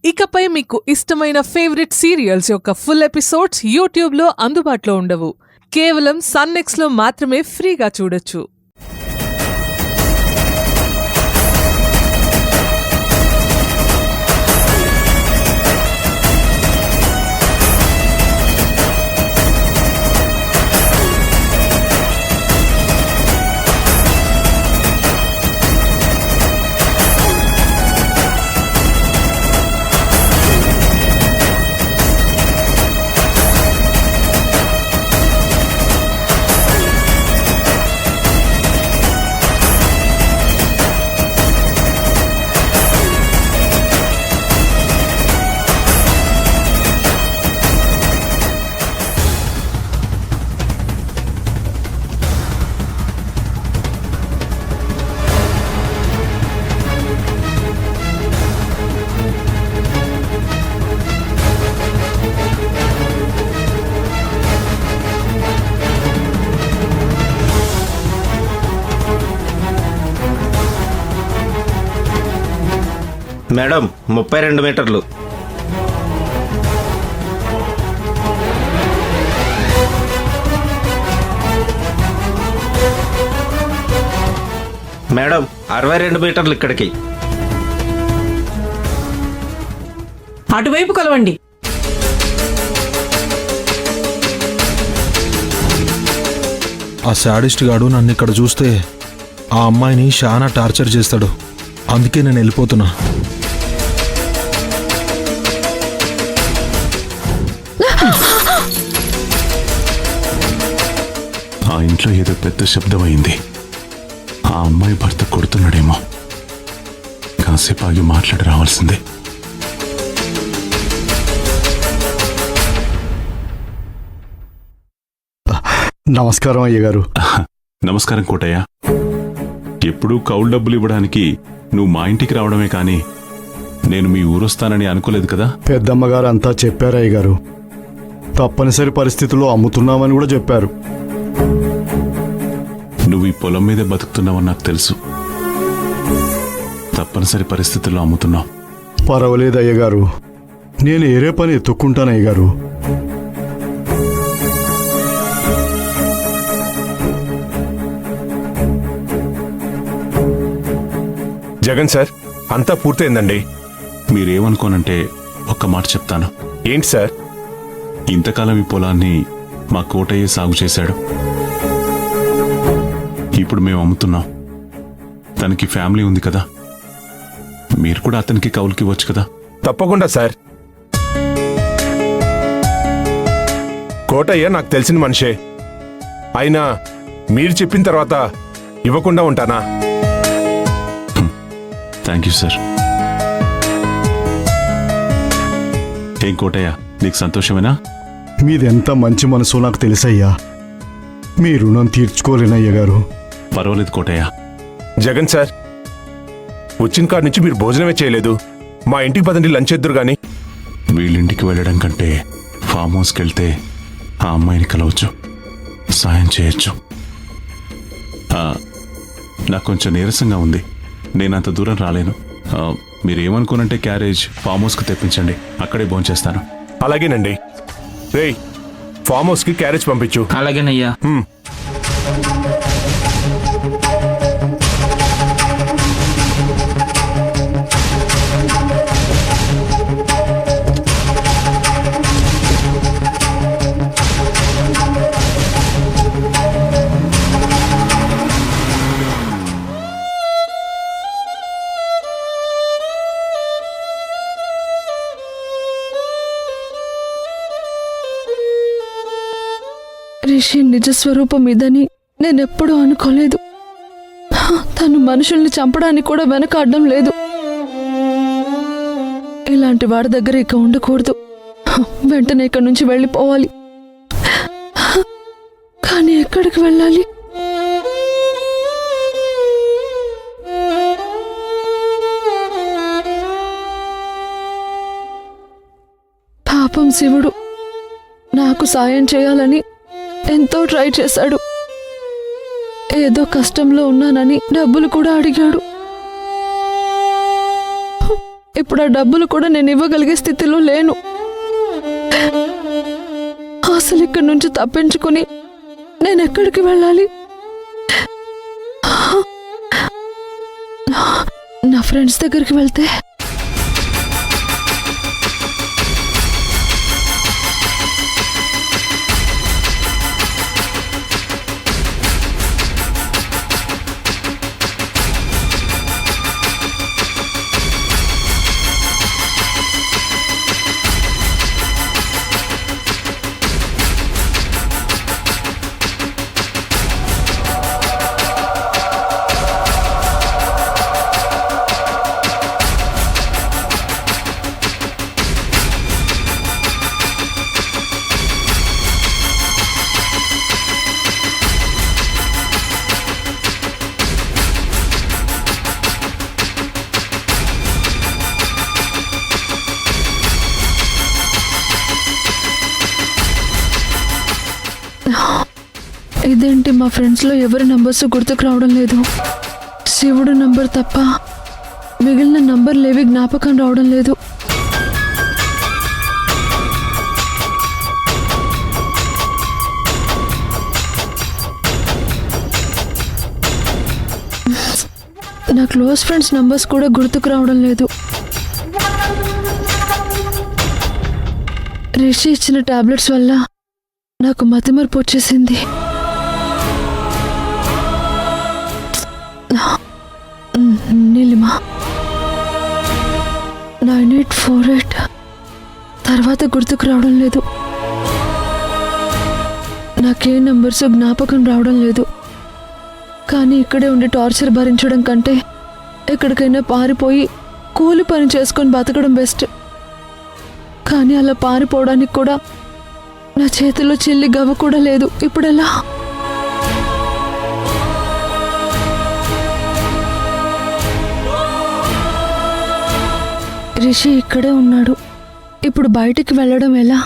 ఇకపై మీకు ఇష్టమైన ఫేవరెట్ సీరియల్స్ యొక్క ఫుల్ ఎపిసోడ్స్ యూట్యూబ్లో అందుబాటులో ఉండవు. కేవలం సన్నెక్స్లో మాత్రమే ఫ్రీగా చూడొచ్చు. మేడం 32 మీటర్లు. మేడం 62 మీటర్లు ఇక్కడికి. అటువైపు కొలవండి. ఆ శాడిస్ట్ గాడు నన్ను ఇక్కడ చూస్తే ఆ అమ్మాయిని చాలా టార్చర్ చేస్తాడు. అందుకే నేను వెళ్ళిపోతున్నా. ఆ ఇంట్లో ఏదో పెద్ద శబ్దమైంది. ఆ అమ్మాయి భర్త కొడుతున్నాడేమో. కాసేపు ఆగి మాట్లాడి రావాల్సిందే. నమస్కారం అయ్యగారు. నమస్కారం కోటయ్య. ఎప్పుడూ కౌలు డబ్బులు ఇవ్వడానికి నువ్వు మా ఇంటికి రావడమే కానీ నేను మీ ఊరొస్తానని అనుకోలేదు కదా. పెద్దమ్మగారు అంతా చెప్పారు అయ్యగారు. తప్పనిసరి పరిస్థితుల్లో అమ్ముతున్నామని కూడా చెప్పారు. నువ్వు ఈ పొలం మీదే బతుకుతున్నావని నాకు తెలుసు. తప్పనిసరి పరిస్థితుల్లో అమ్ముతున్నావు. పర్వాలేదు అయ్యగారు, నేను ఏరే పని ఎత్తుక్కుంటాను అయ్యగారు. జగన్ సార్, అంతా పూర్తయిందండి. మీరేమనుకోనంటే ఒక్క మాట చెప్తాను. ఏంటి సార్? ఇంతకాలం ఈ పొలాన్ని మా కోటయ్య సాగు చేశాడు. ఇప్పుడు మేము అమ్ముతున్నాం. తనకి ఫ్యామిలీ ఉంది కదా, మీరు కూడా అతనికి కౌలుకి ఇవ్వచ్చు కదా. తప్పకుండా సార్. కోటయ్య నాకు తెలిసిన మనిషే. అయినా మీరు చెప్పిన తర్వాత ఇవ్వకుండా ఉంటానా? Thank you sir. ఏం కోటయ్య, నీకు సంతోషమేనా? మీదెంత మంచి మనసు నాకు తెలుసయ్యా. మీ రుణం తీర్చుకోలేనయ్యగారు. పర్వాలేదు కోటయ్య. జగన్ సార్, వచ్చిన కాడి నుంచి మీరు భోజనమే చేయలేదు. మా ఇంటికి పదండి, లంచ్ చేద్దురు గాని. వీళ్ళింటికి వెళ్ళడం కంటే ఫామ్ హౌస్కి వెళ్తే ఆ అమ్మాయిని కలవచ్చు, సాయం చేయొచ్చు. నాకు కొంచెం నీరసంగా ఉంది, నేనంత దూరం రాలేను. మీరేమనుకోనంటే క్యారేజ్ ఫామ్ హౌస్కి తెప్పించండి, అక్కడే భోంచేస్తాను. అలాగేనండి. రేయ్, ఫామ్ హౌస్కి క్యారేజ్ పంపించు. అలాగేనయ్యా. రిషి నిజస్వరూపం ఇదని నేనెప్పుడూ అనుకోలేదు. తను మనుషుల్ని చంపడానికి కూడా వెనకాడడం లేదు. ఇలాంటి వాడి దగ్గర ఇక ఉండకూడదు. వెంటనే ఇక్కడి నుంచి వెళ్ళిపోవాలి. కానీ ఎక్కడికి వెళ్ళాలి? పాపం శివుడు నాకు సాయం చేయాలని ఎంతో ట్రై చేశాడు. ఏదో కష్టంలో ఉన్నానని డబ్బులు కూడా అడిగాడు. ఇప్పుడు ఆ డబ్బులు కూడా నేను ఇవ్వగలిగే స్థితిలో లేను. అసలు ఇక్కడి నుంచి తప్పించుకుని నేను ఎక్కడికి వెళ్ళాలి? నా ఫ్రెండ్స్ దగ్గరికి వెళ్తే ఇదేంటి, మా ఫ్రెండ్స్లో ఎవరి నంబర్స్ గుర్తుకు రావడం లేదు. శివుడు నంబర్ తప్ప మిగిలిన నంబర్లేవి జ్ఞాపకం రావడం లేదు. నా క్లోజ్ ఫ్రెండ్స్ నంబర్స్ కూడా గుర్తుకు రావడం లేదు. రిషి ఇచ్చిన టాబ్లెట్స్ వల్ల నాకు మతిమరుపు వచ్చేసింది. నీలిమా 9848 తర్వాత గుర్తుకు రావడం లేదు. నాకే నంబర్స్ జ్ఞాపకం రావడం లేదు. కానీ ఇక్కడే ఉండి టార్చర్ భరించడం కంటే ఎక్కడికైనా పారిపోయి కూలి పని చేసుకొని బతకడం బెస్ట్. కానీ అలా పారిపోవడానికి కూడా నా చేతిలో చిల్లి గవ్వ కూడా లేదు. ఇప్పుడెలా? రిషి ఇక్కడే ఉన్నాడు. ఇప్పుడు బయటికి వెళ్ళడం ఎలా?